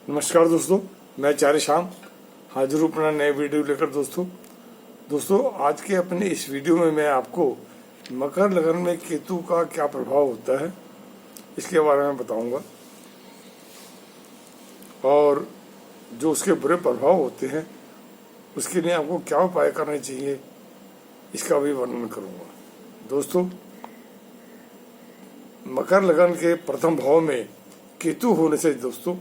नमस्कार दोस्तों, मैं चार्य श्याम हाजिर हूँ अपना नए वीडियो लेकर। दोस्तों आज के अपने इस वीडियो में मैं आपको मकर लगन में केतु का क्या प्रभाव होता है इसके बारे में बताऊंगा, और जो उसके बुरे प्रभाव होते हैं उसके लिए आपको क्या उपाय करने चाहिए इसका भी वर्णन करूंगा। दोस्तों, मकर लगन के प्रथम भाव में केतु होने से दोस्तों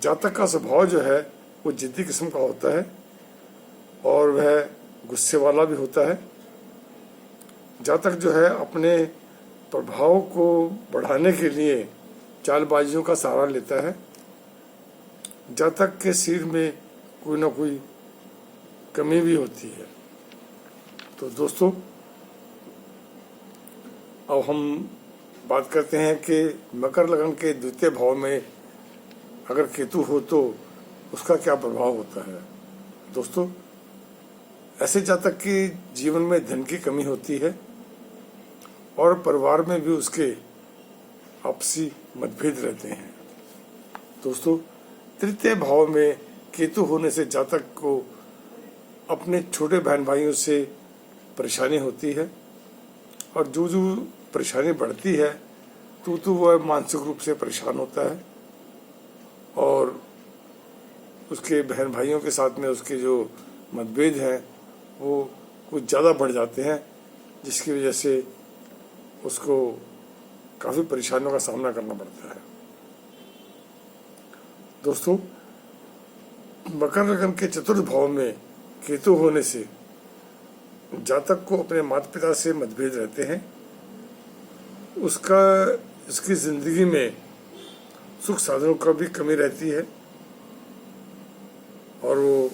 जातक का स्वभाव जो है वो जिद्दी किस्म का होता है और वह गुस्से वाला भी होता है। जातक जो है अपने प्रभाव को बढ़ाने के लिए चालबाजियों का सहारा लेता है। जातक के सिर में कोई ना कोई कमी भी होती है। तो दोस्तों, अब हम बात करते हैं कि मकर लगन के द्वितीय भाव में अगर केतु हो तो उसका क्या प्रभाव होता है। दोस्तों, ऐसे जातक के जीवन में धन की कमी होती है और परिवार में भी उसके आपसी मतभेद रहते हैं। दोस्तों, तृतीय भाव में केतु होने से जातक को अपने छोटे बहन भाइयों से परेशानी होती है और जो परेशानी बढ़ती है तो वह मानसिक रूप से परेशान होता है और उसके बहन भाइयों के साथ में उसके जो मतभेद हैं वो कुछ ज़्यादा बढ़ जाते हैं, जिसकी वजह से उसको काफ़ी परेशानियों का सामना करना पड़ता है। दोस्तों, मकर लगन के चतुर्थ भाव में केतु होने से जातक को अपने माता पिता से मतभेद रहते हैं। उसकी जिंदगी में सुख साधनों का भी कमी रहती है और वो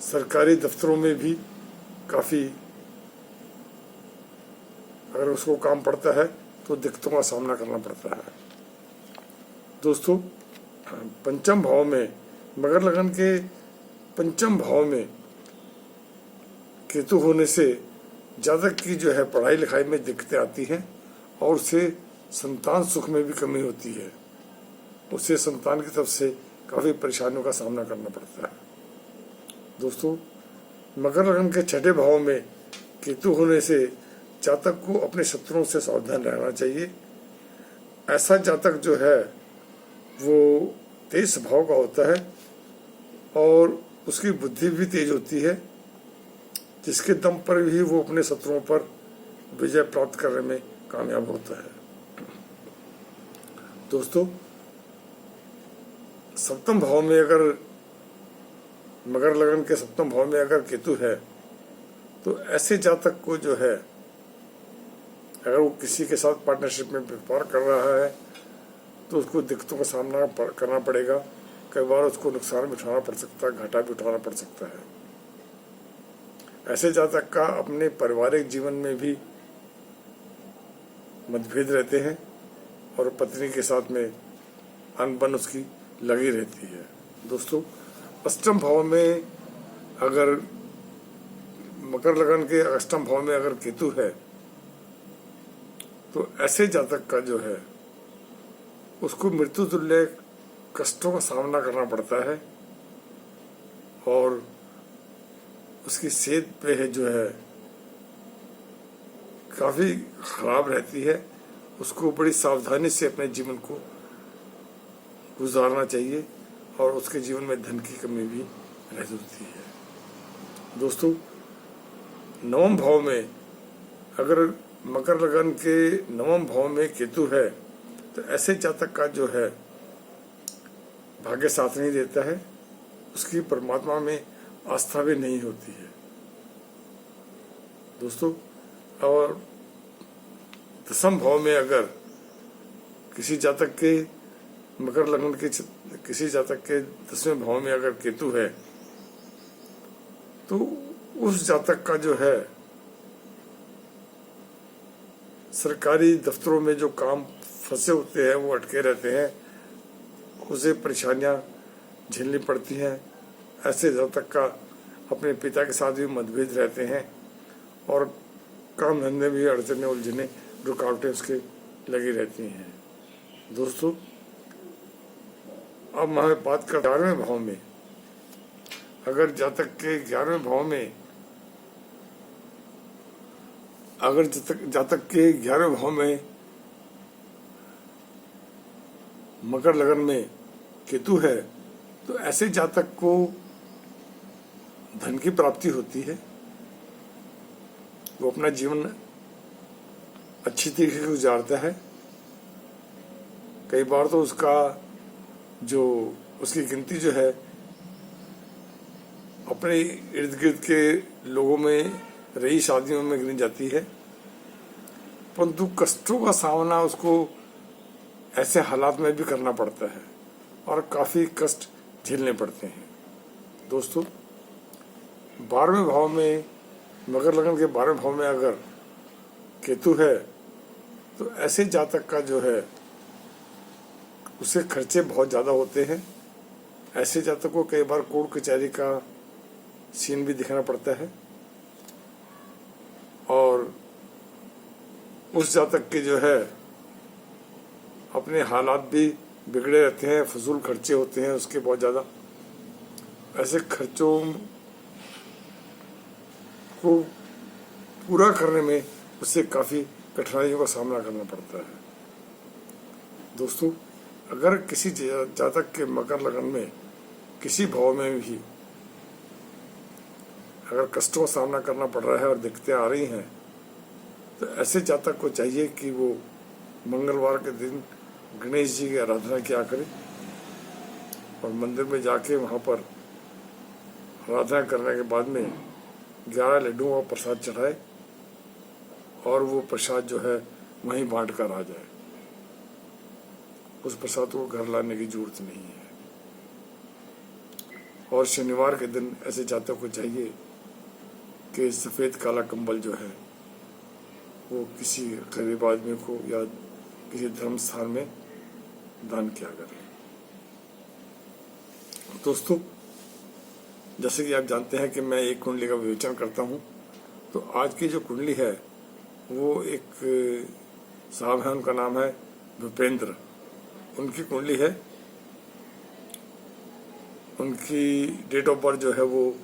सरकारी दफ्तरों में भी काफ़ी अगर उसको काम पड़ता है तो दिक्कतों का सामना करना पड़ता है। दोस्तों, पंचम भाव में मकर लगन के पंचम भाव में केतु होने से जातक की जो है पढ़ाई लिखाई में दिक्कतें आती हैं और उसे संतान सुख में भी कमी होती है। उसे संतान की तरफ से काफ़ी परेशानियों का सामना करना पड़ता है। दोस्तों, मकर लगन के छठे भाव में केतु होने से जातक को अपने शत्रुओं से सावधान रहना चाहिए। ऐसा जातक जो है वो तेज स्वभाव का होता है और उसकी बुद्धि भी तेज होती है, जिसके दम पर भी वो अपने शत्रुओं पर विजय प्राप्त करने में कामयाब होता है। दोस्तों, सप्तम भाव में अगर मकर लगन के सप्तम भाव में अगर केतु है तो ऐसे जातक को जो है अगर वो किसी के साथ पार्टनरशिप में व्यापार कर रहा है तो उसको दिक्कतों का सामना करना पड़ेगा। कई बार उसको नुकसान भी उठाना पड़ सकता है, घाटा भी उठाना पड़ सकता है। ऐसे जातक का अपने पारिवारिक जीवन में भी मतभेद रहते हैं और पत्नी के साथ में अनबन उसकी लगी रहती है। दोस्तों, अष्टम भाव में अगर मकर लगन के अष्टम भाव में अगर केतु है तो ऐसे जातक का जो है उसको मृत्यु तुल्य कष्टों का सामना करना पड़ता है और उसकी सेहत पे है जो है काफ़ी खराब रहती है। उसको बड़ी सावधानी से अपने जीवन को गुजारना चाहिए और उसके जीवन में धन की कमी भी रह सकती है। दोस्तों, नवम भाव में अगर मकर लगन के नवम भाव में केतु है तो ऐसे जातक का जो है भाग्य साथ नहीं देता है, उसकी परमात्मा में आस्था भी नहीं होती है। दोस्तों, और दसम भाव में अगर किसी जातक के मकर लगन के किसी जातक के 10वें भाव में अगर केतु है तो उस जातक का जो है सरकारी दफ्तरों में जो काम फंसे होते हैं वो अटके रहते हैं, उसे परेशानियां झेलनी पड़ती हैं। ऐसे जातक का अपने पिता के साथ भी मतभेद रहते हैं और काम धंधे में अड़चने उलझने रुकावटें उसके लगी रहती हैं। दोस्तों, अब मैं बात कर 11वें भाव में। अगर जातक के 11वें भाव में अगर जातक के 11वें भाव में मकर लगन में केतु है, तो ऐसे जातक को धन की प्राप्ति होती है। वो अपना जीवन अच्छी तरीके से गुजारता है। कई बार तो उसकी गिनती जो है अपने इर्द गिर्द के लोगों में रही शादियों में गिनी जाती है, परंतु कष्टों का सामना उसको ऐसे हालात में भी करना पड़ता है और काफी कष्ट झेलने पड़ते हैं। दोस्तों, 12वें भाव में, मकर लगन के 12वें भाव में अगर केतु है, तो ऐसे जातक का जो है उसे खर्चे बहुत ज्यादा होते हैं। ऐसे जातक को कई बार कोर्ट कचहरी का सीन भी दिखाना पड़ता है और उस जातक के जो है अपने हालात भी बिगड़े रहते हैं, फजूल खर्चे होते हैं उसके बहुत ज्यादा। ऐसे खर्चों को पूरा करने में उससे काफी कठिनाइयों का सामना करना पड़ता है। दोस्तों, अगर किसी जातक के मकर लगन में किसी भाव में भी अगर कष्टों का सामना करना पड़ रहा है और दिक्कतें आ रही हैं, तो ऐसे जातक को चाहिए कि वो मंगलवार के दिन गणेश जी की आराधना किया करे और मंदिर में जाके वहाँ पर आराधना करने के बाद में 11 लड्डुओं का प्रसाद चढ़ाए और वो प्रसाद जो है वहीं बांट कर आ जाए। उस प्रसाद को घर लाने की जरूरत नहीं है। और शनिवार के दिन ऐसे जातक को चाहिए कि सफेद काला कंबल जो है वो किसी गरीब आदमी को या किसी धर्म स्थान में दान किया करे। दोस्तों, जैसे कि आप जानते हैं कि मैं एक कुंडली का विवेचन करता हूं, तो आज की जो कुंडली है वो एक साहब है, उनका नाम है भूपेंद्र। उनकी कुंडली है, उनकी डेट ऑफ बर्थ जो है वो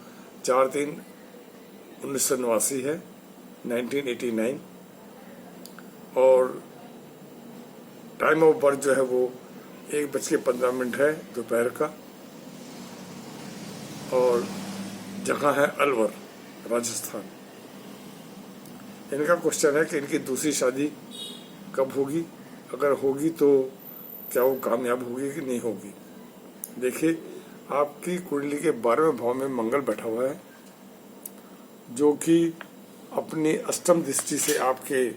4/3/1989 है, 1989, और टाइम ऑफ बर्थ जो है वो 1:15 है दोपहर का, और जगह है अलवर, राजस्थान। इनका क्वेश्चन है कि इनकी दूसरी शादी कब होगी, अगर होगी तो क्या वो कामयाब होगी कि नहीं होगी। देखिए, आपकी कुंडली के 12वें भाव में मंगल बैठा हुआ है, जो कि अपनी अष्टम दृष्टि से आपके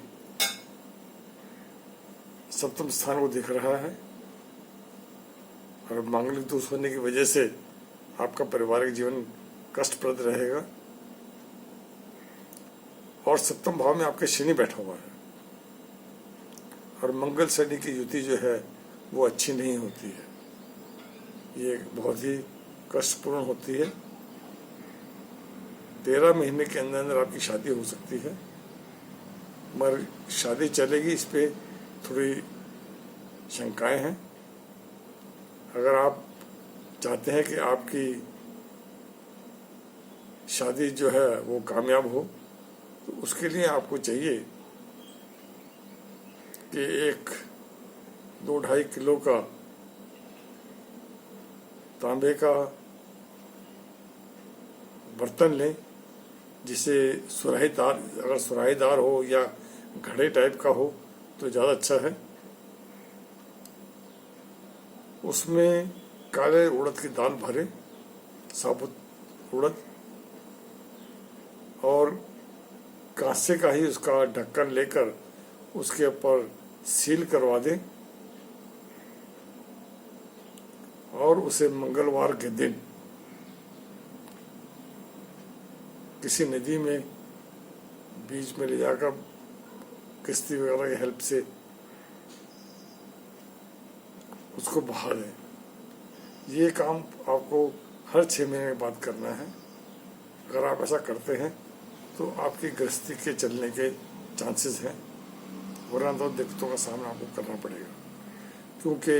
सप्तम स्थान को देख रहा है, और मांगलिक दोष होने की वजह से आपका पारिवारिक जीवन कष्टप्रद रहेगा। और सप्तम भाव में आपके शनि बैठा हुआ है, और मंगल शनि की युति जो है वो अच्छी नहीं होती है, ये बहुत ही कष्टपूर्ण होती है। 13 महीने के अंदर अंदर आपकी शादी हो सकती है, मगर शादी चलेगी, इस पे थोड़ी शंकाएं हैं। अगर आप चाहते हैं कि आपकी शादी जो है वो कामयाब हो, तो उसके लिए आपको चाहिए कि एक 2-2.5 किलो का तांबे का बर्तन लें, जिसे सुराहीदार, अगर सुराहीदार हो या घड़े टाइप का हो तो ज़्यादा अच्छा है। उसमें काले उड़द की दाल भरें, साबुत उड़द, और कांसे का ही उसका ढक्कन लेकर उसके ऊपर सील करवा दें, और उसे मंगलवार के दिन किसी नदी में बीच में ले जाकर किश्ती वगैरह की हेल्प से उसको बहा दें। ये काम आपको हर 6 महीने बाद करना है। अगर आप ऐसा करते हैं तो आपकी गृहस्थी के चलने के चांसेस हैं, वरना तो दिक्कतों का सामना आपको करना पड़ेगा। क्योंकि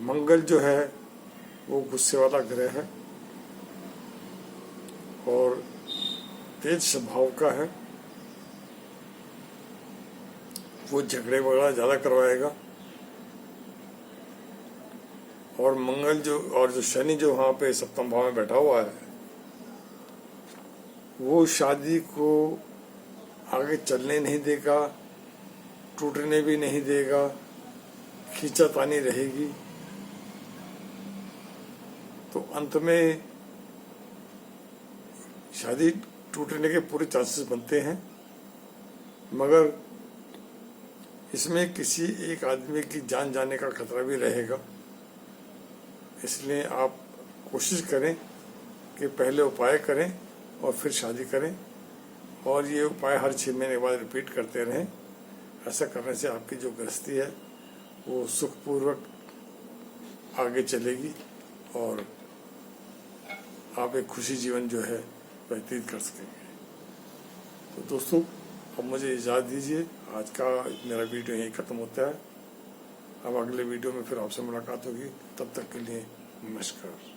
मंगल जो है वो गुस्से वाला ग्रह है और तेज स्वभाव का है। वो झगड़े वगैरह ज़्यादा करवाएगा। और मंगल जो शनि जो वहाँ पे सप्तम भाव में बैठा हुआ है, वो शादी को आगे चलने नहीं देगा, टूटने भी नहीं देगा, खींचातानी रहेगी। तो अंत में शादी टूटने के पूरे चांसेस बनते हैं, मगर इसमें किसी एक आदमी की जान जाने का खतरा भी रहेगा। इसलिए आप कोशिश करें कि पहले उपाय करें और फिर शादी करें, और ये उपाय हर 6 महीने के बाद रिपीट करते रहें। ऐसा करने से आपकी जो गृहस्थी है वो सुखपूर्वक आगे चलेगी और आप एक खुशी जीवन जो है व्यतीत कर सकेंगे। तो दोस्तों, अब मुझे इजाज़त दीजिए। आज का मेरा वीडियो यहीं ख़त्म होता है। अब अगले वीडियो में फिर आपसे मुलाकात होगी। तब तक के लिए नमस्कार।